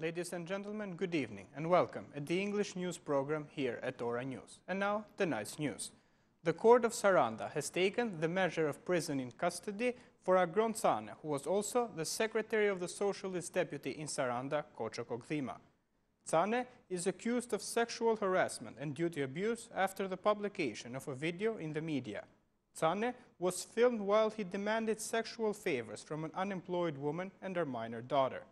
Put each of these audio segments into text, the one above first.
Ladies and gentlemen, good evening and welcome at the English news program here at Ora News. And now, the night's news. The court of Saranda has taken the measure of prison in custody for Agron Tsane, who was also the secretary of the socialist deputy in Saranda, Kocho Kogdima. Tsane is accused of sexual harassment and duty abuse after the publication of a video in the media. Tsane was filmed while he demanded sexual favors from an unemployed woman and her minor daughter.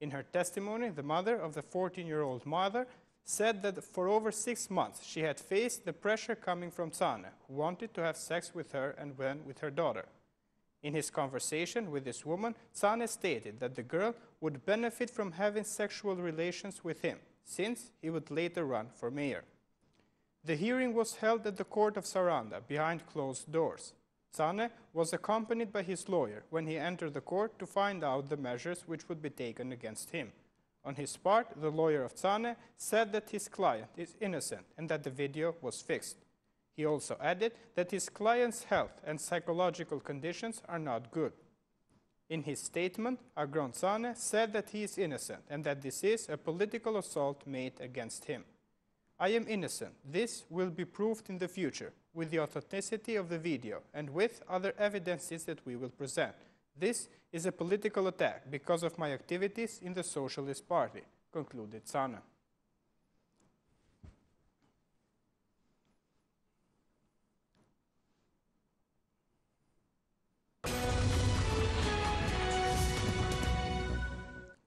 In her testimony, the mother of the 14-year-old mother said that for over 6 months she had faced the pressure coming from Tsane, who wanted to have sex with her and then with her daughter. In his conversation with this woman, Tsane stated that the girl would benefit from having sexual relations with him, since he would later run for mayor. The hearing was held at the court of Saranda behind closed doors. Tsane was accompanied by his lawyer when he entered the court to find out the measures which would be taken against him. On his part, the lawyer of Tsane said that his client is innocent and that the video was fixed. He also added that his client's health and psychological conditions are not good. In his statement, Agron Tsane said that he is innocent and that this is a political assault made against him. I am innocent. This will be proved in the future with the authenticity of the video and with other evidences that we will present. This is a political attack because of my activities in the Socialist Party, concluded Tsane.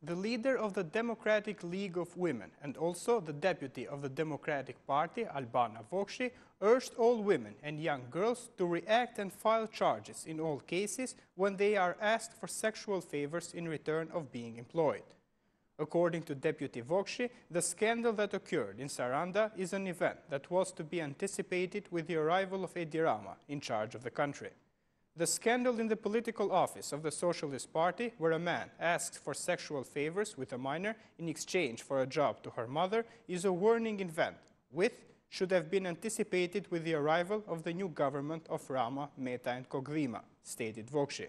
The leader of the Democratic League of Women and also the deputy of the Democratic Party, Albana Vokshi, urged all women and young girls to react and file charges in all cases when they are asked for sexual favors in return of being employed. According to Deputy Vokshi, the scandal that occurred in Saranda is an event that was to be anticipated with the arrival of Edi Rama in charge of the country. The scandal in the political office of the Socialist Party, where a man asks for sexual favors with a minor in exchange for a job to her mother, is a warning event, which should have been anticipated with the arrival of the new government of Rama, Mehta and Kogdima, stated Vokshi.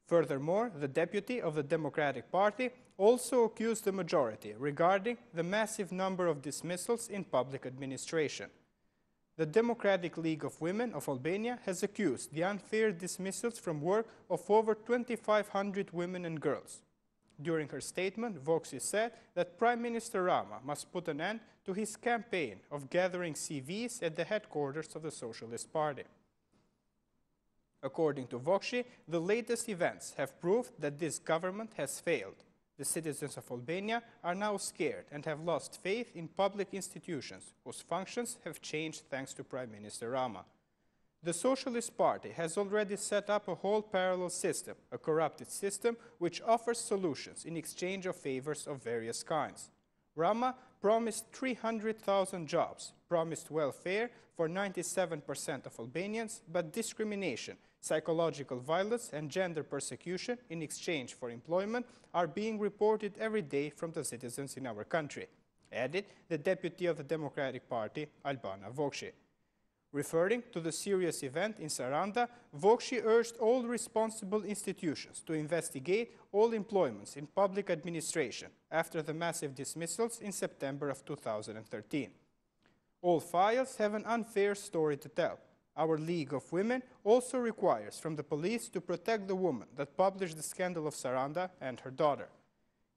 Furthermore, the deputy of the Democratic Party also accused the majority regarding the massive number of dismissals in public administration. The Democratic League of Women of Albania has accused the unfair dismissals from work of over 2,500 women and girls. During her statement, Vokshi said that Prime Minister Rama must put an end to his campaign of gathering CVs at the headquarters of the Socialist Party. According to Vokshi, the latest events have proved that this government has failed. The citizens of Albania are now scared and have lost faith in public institutions whose functions have changed thanks to Prime Minister Rama. The Socialist Party has already set up a whole parallel system, a corrupted system which offers solutions in exchange of favors of various kinds. Rama promised 300,000 jobs, promised welfare for 97% of Albanians, but discrimination, psychological violence and gender persecution in exchange for employment are being reported every day from the citizens in our country, added the deputy of the Democratic Party, Albana Vokshi. Referring to the serious event in Saranda, Vokshi urged all responsible institutions to investigate all employments in public administration after the massive dismissals in September of 2013. All files have an unfair story to tell. Our League of Women also requires from the police to protect the woman that published the scandal of Saranda and her daughter.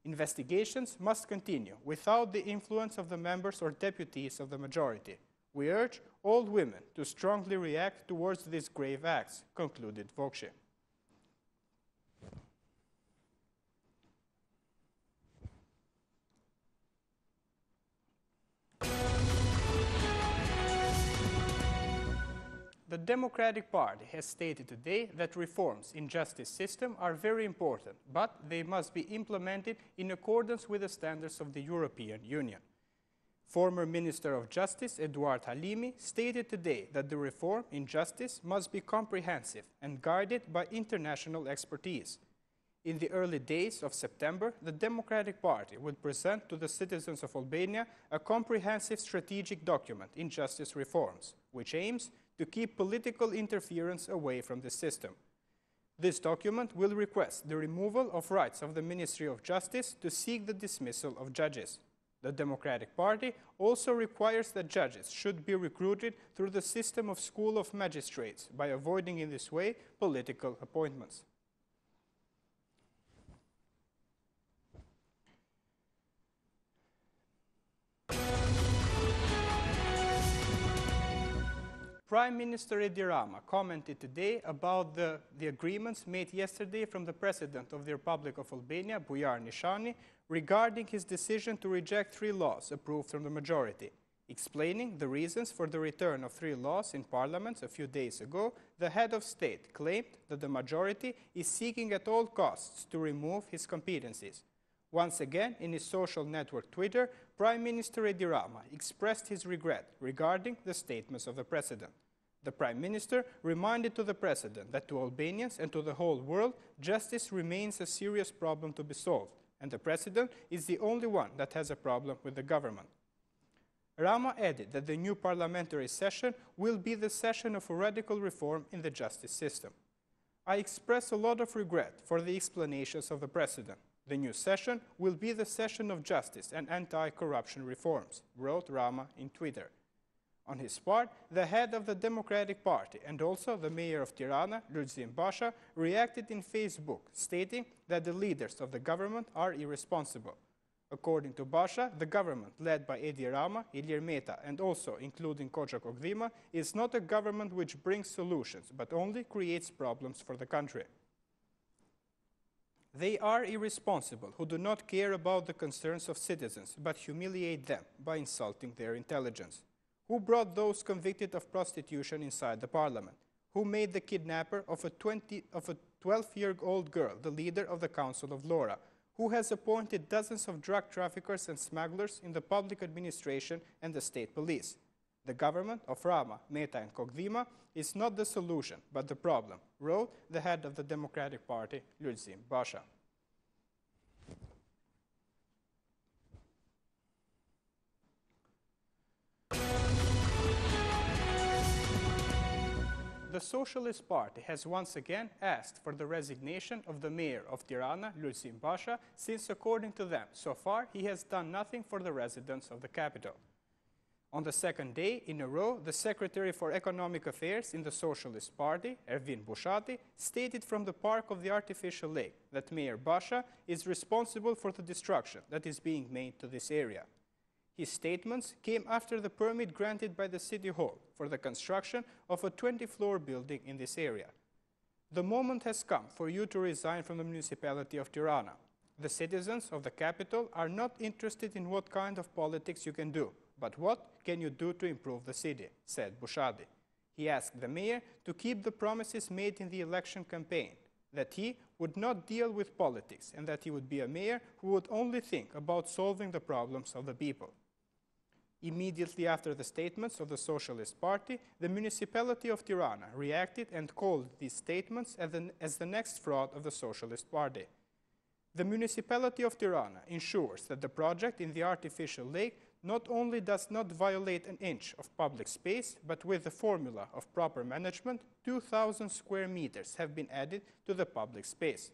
Investigations must continue without the influence of the members or deputies of the majority. We urge all women to strongly react towards these grave acts, concluded Vokshi. The Democratic Party has stated today that reforms in justice system are very important, but they must be implemented in accordance with the standards of the European Union. Former Minister of Justice Eduard Halimi stated today that the reform in justice must be comprehensive and guided by international expertise. In the early days of September, the Democratic Party would present to the citizens of Albania a comprehensive strategic document in justice reforms, which aims to keep political interference away from the system. This document will request the removal of rights of the Ministry of Justice to seek the dismissal of judges. The Democratic Party also requires that judges should be recruited through the system of School of Magistrates by avoiding in this way political appointments. Prime Minister Edi Rama commented today about the agreements made yesterday from the President of the Republic of Albania, Bujar Nishani, regarding his decision to reject 3 laws approved from the majority. Explaining the reasons for the return of 3 laws in Parliament a few days ago, the head of state claimed that the majority is seeking at all costs to remove his competencies. Once again, in his social network Twitter, Prime Minister Edi Rama expressed his regret regarding the statements of the President. The Prime Minister reminded to the President that to Albanians and to the whole world, justice remains a serious problem to be solved, and the President is the only one that has a problem with the government. Rama added that the new parliamentary session will be the session of a radical reform in the justice system. I express a lot of regret for the explanations of the President. The new session will be the session of justice and anti-corruption reforms, wrote Rama in Twitter. On his part, the head of the Democratic Party and also the mayor of Tirana, Lulzim Basha, reacted in Facebook, stating that the leaders of the government are irresponsible. According to Basha, the government led by Edi Rama, Ilir Meta, and also including Koço Kokdima, is not a government which brings solutions, but only creates problems for the country. They are irresponsible who do not care about the concerns of citizens, but humiliate them by insulting their intelligence. Who brought those convicted of prostitution inside the parliament? Who made the kidnapper of a 12-year-old girl the leader of the Council of Lora? Who has appointed dozens of drug traffickers and smugglers in the public administration and the state police? The government of Rama, Meta and Kokdima is not the solution, but the problem, wrote the head of the Democratic Party, Lulzim Basha. The Socialist Party has once again asked for the resignation of the mayor of Tirana, Lulzim Basha, since according to them, so far he has done nothing for the residents of the capital. On the second day in a row, the Secretary for Economic Affairs in the Socialist Party, Ervin Bushati, stated from the park of the artificial lake that Mayor Basha is responsible for the destruction that is being made to this area. His statements came after the permit granted by the City Hall for the construction of a 20-floor building in this area. The moment has come for you to resign from the municipality of Tirana. The citizens of the capital are not interested in what kind of politics you can do, but what can you do to improve the city, said Bushadi. He asked the mayor to keep the promises made in the election campaign, that he would not deal with politics and that he would be a mayor who would only think about solving the problems of the people. Immediately after the statements of the Socialist Party, the municipality of Tirana reacted and called these statements as the next fraud of the Socialist Party. The municipality of Tirana ensures that the project in the artificial lake not only does not violate an inch of public space, but with the formula of proper management, 2,000 square meters have been added to the public space.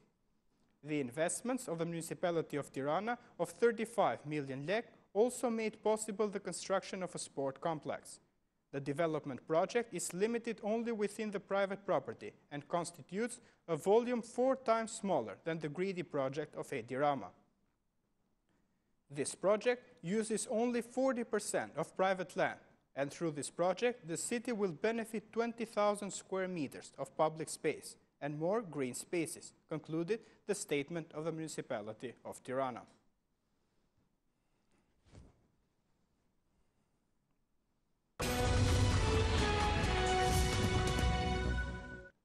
The investments of the municipality of Tirana of 35 million lek also made possible the construction of a sport complex. The development project is limited only within the private property and constitutes a volume 4 times smaller than the greedy project of Edi Rama. This project uses only 40% of private land, and through this project, the city will benefit 20,000 square meters of public space and more green spaces, concluded the statement of the municipality of Tirana.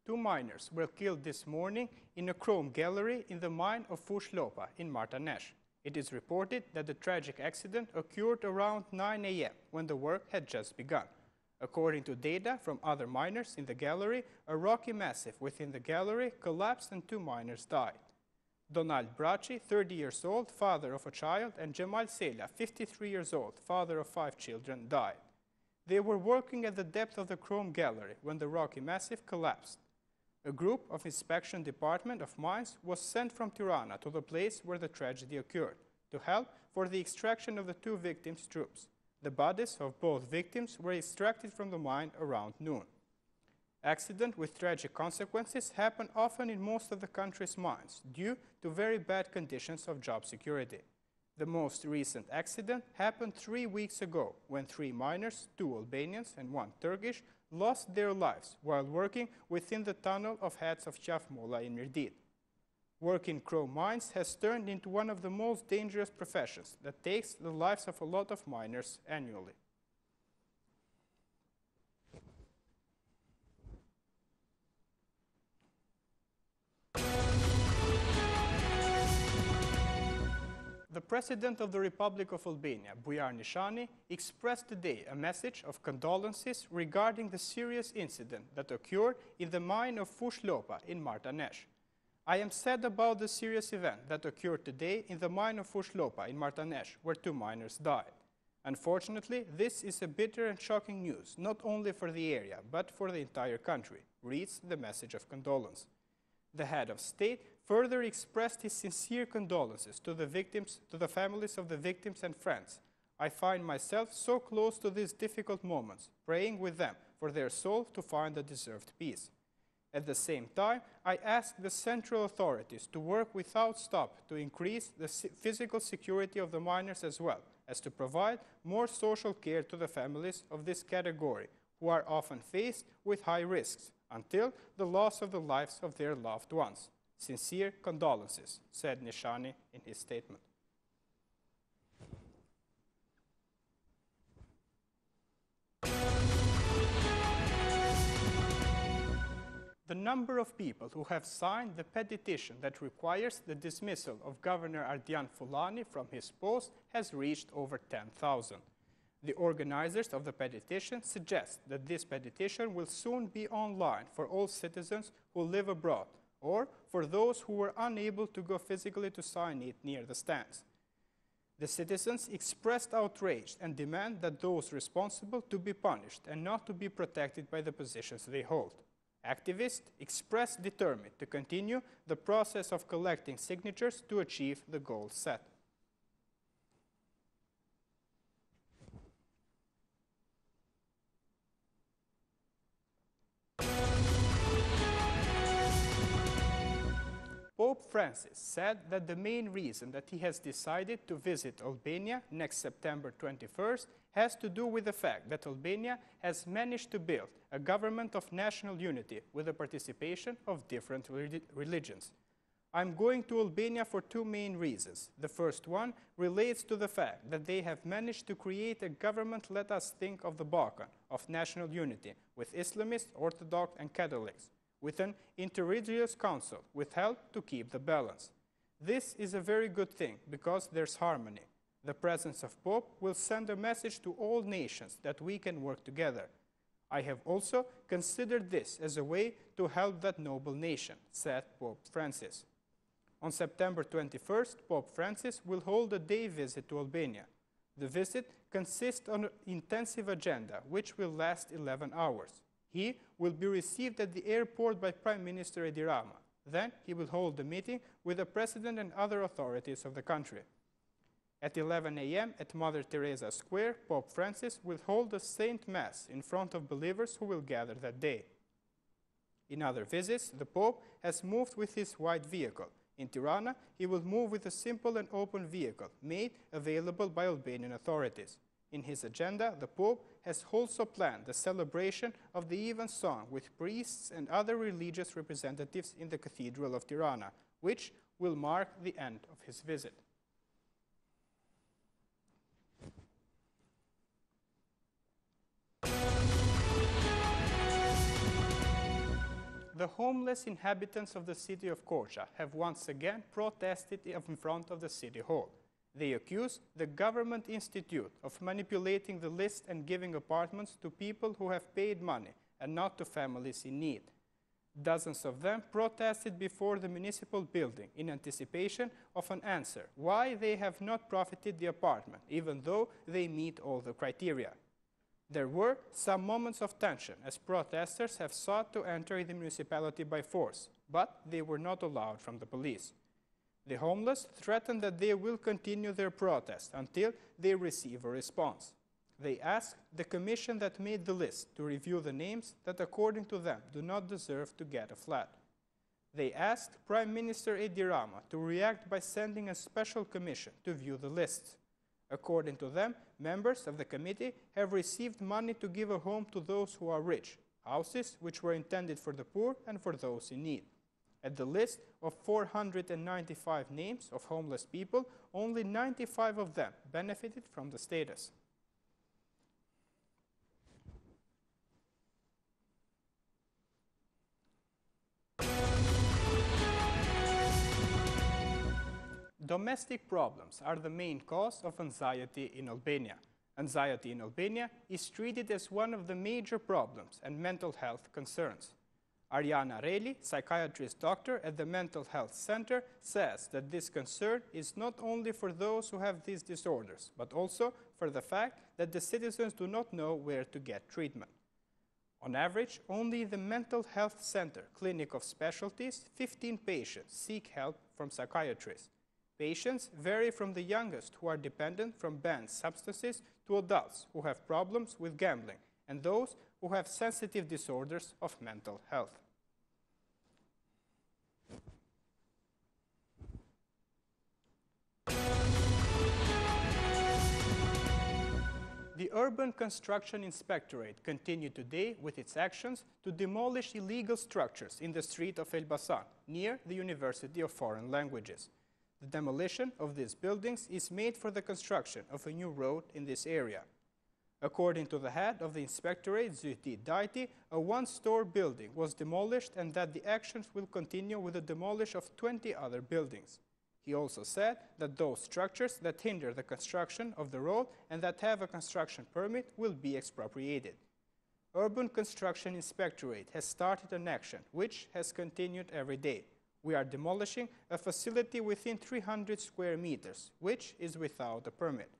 Two miners were killed this morning in a chrome gallery in the mine of Fushlopa in Martanesh. It is reported that the tragic accident occurred around 9 a.m. when the work had just begun. According to data from other miners in the gallery, a rocky massif within the gallery collapsed and 2 miners died. Donald Braci, 30 years old, father of a child, and Jamal Selya, 53 years old, father of 5 children, died. They were working at the depth of the chrome gallery when the rocky massif collapsed. A group of Inspection Department of Mines was sent from Tirana to the place where the tragedy occurred to help for the extraction of the two victims' troops. The bodies of both victims were extracted from the mine around noon. Accidents with tragic consequences happen often in most of the country's mines due to very bad conditions of job security. The most recent accident happened 3 weeks ago when 3 miners, 2 Albanians and 1 Turkish, lost their lives while working within the tunnel of Heads of Qafmola in Mirdit. Work in Crow mines has turned into one of the most dangerous professions that takes the lives of a lot of miners annually. The President of the Republic of Albania, Bujar Nishani, expressed today a message of condolences regarding the serious incident that occurred in the mine of Fush Lopa in Martanesh. I am sad about the serious event that occurred today in the mine of Fush Lopa in Martanesh, where 2 miners died. Unfortunately, this is a bitter and shocking news, not only for the area, but for the entire country, reads the message of condolence. The head of state further expressed his sincere condolences to the families of the victims and friends. I find myself so close to these difficult moments, praying with them for their soul to find a deserved peace. At the same time, I ask the central authorities to work without stop to increase the physical security of the miners as well as to provide more social care to the families of this category, who are often faced with high risks until the loss of the lives of their loved ones. Sincere condolences, said Nishani in his statement. The number of people who have signed the petition that requires the dismissal of Governor Ardian Fulani from his post has reached over 10,000. The organizers of the petition suggest that this petition will soon be online for all citizens who live abroad, or for those who were unable to go physically to sign it near the stands. The citizens expressed outrage and demand that those responsible to be punished and not to be protected by the positions they hold. Activists expressed determined to continue the process of collecting signatures to achieve the goal set. Pope Francis said that the main reason that he has decided to visit Albania next September 21st has to do with the fact that Albania has managed to build a government of national unity with the participation of different religions. I'm going to Albania for 2 main reasons. The first one relates to the fact that they have managed to create a government, let us think of the Balkan, of national unity with Islamists, Orthodox and Catholics, with an interreligious council with help to keep the balance. This is a very good thing because there's harmony. The presence of Pope will send a message to all nations that we can work together. I have also considered this as a way to help that noble nation, said Pope Francis. On September 21st, Pope Francis will hold a day visit to Albania. The visit consists of an intensive agenda which will last 11 hours. He will be received at the airport by Prime Minister Edi Rama. Then he will hold a meeting with the President and other authorities of the country. At 11 a.m. at Mother Teresa Square, Pope Francis will hold a Saint Mass in front of believers who will gather that day. In other visits, the Pope has moved with his white vehicle. In Tirana, he will move with a simple and open vehicle made available by Albanian authorities. In his agenda, the Pope has also planned the celebration of the Evensong with priests and other religious representatives in the Cathedral of Tirana, which will mark the end of his visit. The homeless inhabitants of the city of Korça have once again protested in front of the city hall. They accuse the Government Institute of manipulating the list and giving apartments to people who have paid money and not to families in need. Dozens of them protested before the municipal building in anticipation of an answer why they have not profited the apartment, even though they meet all the criteria. There were some moments of tension as protesters have sought to enter the municipality by force, but they were not allowed from the police. The homeless threatened that they will continue their protest until they receive a response. They asked the commission that made the list to review the names that, according to them, do not deserve to get a flat. They asked Prime Minister Edi Rama to react by sending a special commission to view the lists. According to them, members of the committee have received money to give a home to those who are rich, houses which were intended for the poor and for those in need. At the list of 495 names of homeless people, only 95 of them benefited from the status. Domestic problems are the main cause of anxiety in Albania. Anxiety in Albania is treated as one of the major problems and mental health concerns. Ariana Reli, psychiatrist doctor at the Mental Health Center, says that this concern is not only for those who have these disorders, but also for the fact that the citizens do not know where to get treatment. On average, only the Mental Health Center Clinic of Specialties, 15 patients seek help from psychiatrists. Patients vary from the youngest who are dependent from banned substances to adults who have problems with gambling and those who have sensitive disorders of mental health. The Urban Construction Inspectorate continued today with its actions to demolish illegal structures in the street of Elbasan, near the University of Foreign Languages. The demolition of these buildings is made for the construction of a new road in this area. According to the head of the inspectorate, Zyti Dajti, a one-story building was demolished and that the actions will continue with the demolition of 20 other buildings. He also said that those structures that hinder the construction of the road and that have a construction permit will be expropriated. Urban Construction Inspectorate has started an action which has continued every day. We are demolishing a facility within 300 square meters, which is without a permit.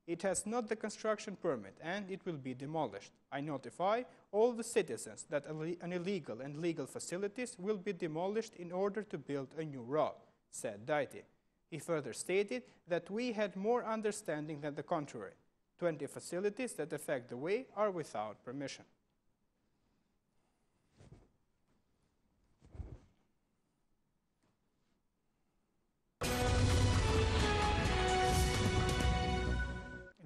It has not the construction permit and it will be demolished. I notify all the citizens that an illegal and legal facilities will be demolished in order to build a new road, said Dajti. He further stated that we had more understanding than the contrary. 20 facilities that affect the way are without permission.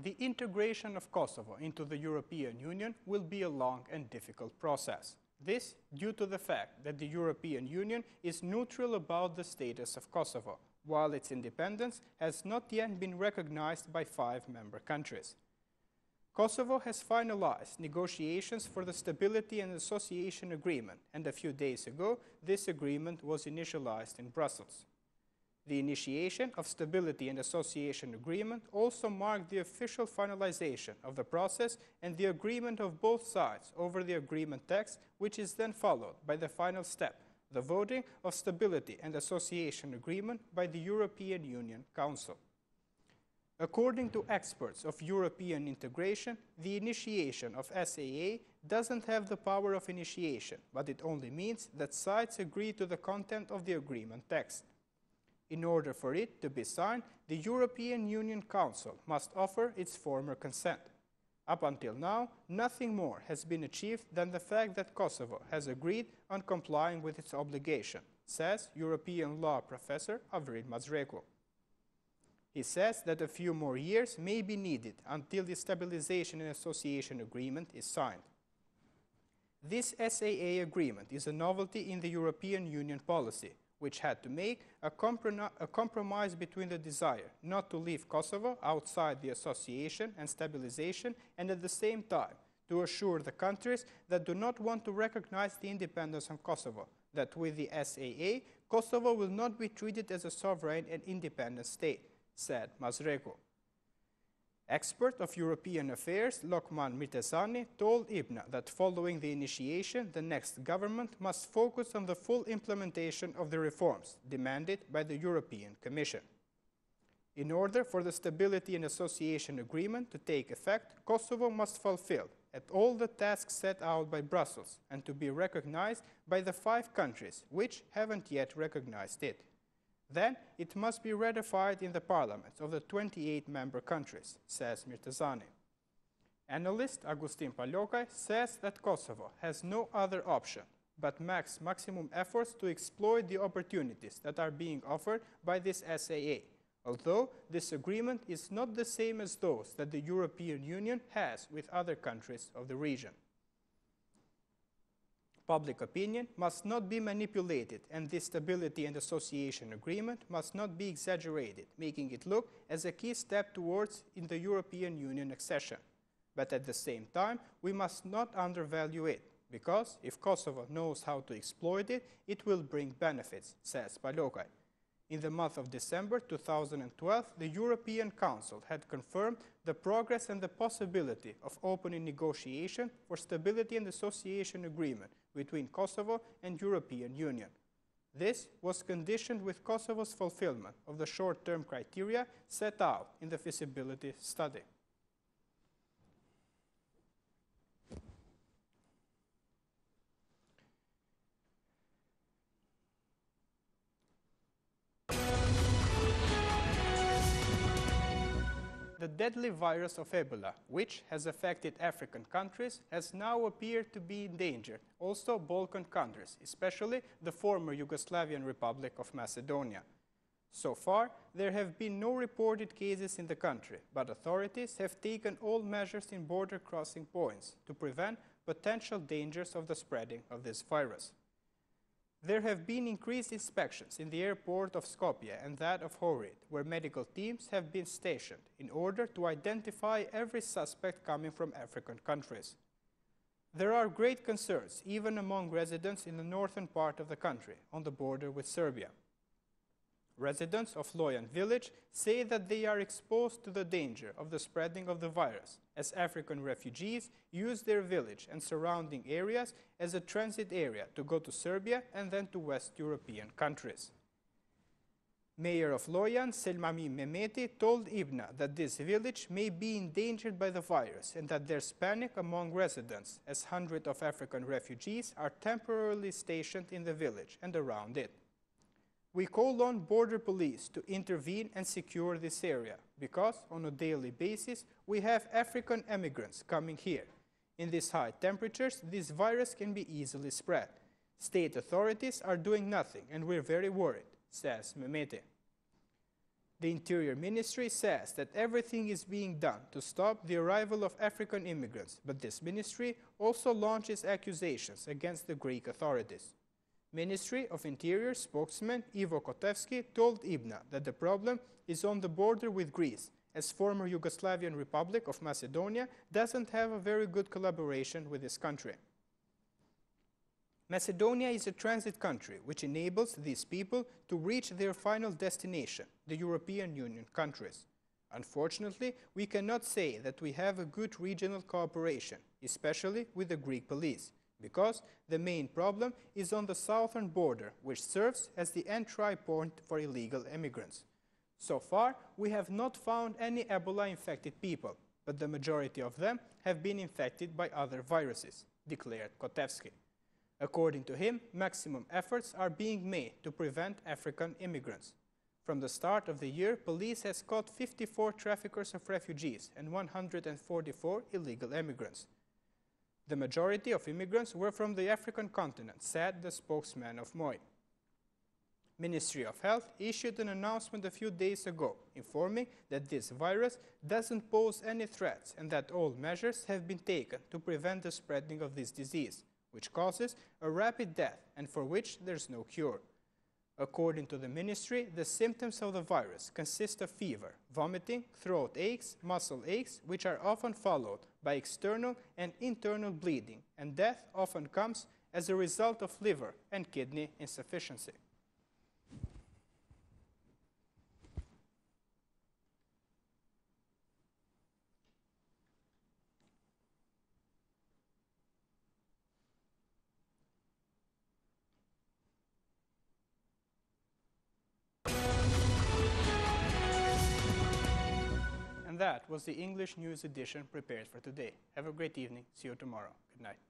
The integration of Kosovo into the European Union will be a long and difficult process. This due to the fact that the European Union is neutral about the status of Kosovo, while its independence has not yet been recognized by 5 member countries. Kosovo has finalized negotiations for the Stability and Association Agreement, and a few days ago, this agreement was initialized in Brussels. The initiation of Stability and Association Agreement also marked the official finalization of the process and the agreement of both sides over the agreement text, which is then followed by the final step, the voting of Stability and Association Agreement by the European Union Council. According to experts of European integration, the initiation of SAA doesn't have the power of initiation, but it only means that sides agree to the content of the agreement text. In order for it to be signed, the European Union Council must offer its former consent. Up until now, nothing more has been achieved than the fact that Kosovo has agreed on complying with its obligation, says European law professor Avril Mazreku. He says that a few more years may be needed until the Stabilization and Association Agreement is signed. This SAA agreement is a novelty in the European Union policy, which had to make a compromise between the desire not to leave Kosovo outside the association and stabilization and at the same time to assure the countries that do not want to recognize the independence of Kosovo that with the SAA, Kosovo will not be treated as a sovereign and independent state, said Mazreku. Expert of European affairs Lokman Mirtesani told IBNA that following the initiation, the next government must focus on the full implementation of the reforms demanded by the European Commission. In order for the Stability and Association Agreement to take effect, Kosovo must fulfill at all the tasks set out by Brussels and to be recognized by the 5 countries which haven't yet recognized it. Then it must be ratified in the parliaments of the 28 member countries, says Mirtazani. Analyst Agustin Paliokai says that Kosovo has no other option but maximum efforts to exploit the opportunities that are being offered by this SAA, although this agreement is not the same as those that the European Union has with other countries of the region. Public opinion must not be manipulated, and this Stability and Association Agreement must not be exaggerated, making it look as a key step towards in the European Union accession. But at the same time, we must not undervalue it, because if Kosovo knows how to exploit it, it will bring benefits, says Paliokai. In the month of December 2012, the European Council had confirmed the progress and the possibility of opening negotiation for Stability and Association Agreement between Kosovo and European Union. This was conditioned with Kosovo's fulfillment of the short-term criteria set out in the feasibility study. The deadly virus of Ebola, which has affected African countries, has now appeared to be endangered also Balkan countries, especially the former Yugoslavian Republic of Macedonia. So far, there have been no reported cases in the country, but authorities have taken all measures in border crossing points to prevent potential dangers of the spreading of this virus. There have been increased inspections in the airport of Skopje and that of Ohrid, where medical teams have been stationed in order to identify every suspect coming from African countries. There are great concerns even among residents in the northern part of the country, on the border with Serbia. Residents of Lojan village say that they are exposed to the danger of the spreading of the virus, as African refugees use their village and surrounding areas as a transit area to go to Serbia and then to West European countries. Mayor of Lojan, Selmami Mehmeti, told IBNA that this village may be endangered by the virus and that there's panic among residents, as hundreds of African refugees are temporarily stationed in the village and around it. We call on border police to intervene and secure this area, because on a daily basis we have African immigrants coming here. In these high temperatures, this virus can be easily spread. State authorities are doing nothing, and we're very worried, says Mehmeti. The Interior Ministry says that everything is being done to stop the arrival of African immigrants, but this ministry also launches accusations against the Greek authorities. Ministry of Interior spokesman Ivo Kotevski told IBNA that the problem is on the border with Greece, as former Yugoslavian Republic of Macedonia doesn't have a very good collaboration with this country. Macedonia is a transit country which enables these people to reach their final destination, the European Union countries. Unfortunately, we cannot say that we have a good regional cooperation, especially with the Greek police, because the main problem is on the southern border, which serves as the entry point for illegal immigrants. So far, we have not found any Ebola-infected people, but the majority of them have been infected by other viruses, declared Kotevski. According to him, maximum efforts are being made to prevent African immigrants. From the start of the year, police has caught 54 traffickers of refugees and 144 illegal immigrants. The majority of immigrants were from the African continent, said the spokesman of MOI. Ministry of Health issued an announcement a few days ago, informing that this virus doesn't pose any threats and that all measures have been taken to prevent the spreading of this disease, which causes a rapid death and for which there's no cure. According to the ministry, the symptoms of the virus consist of fever, vomiting, throat aches, muscle aches, which are often followed by external and internal bleeding, and death often comes as a result of liver and kidney insufficiency. that was the English news edition prepared for today. Have a great evening. See you tomorrow. Good night.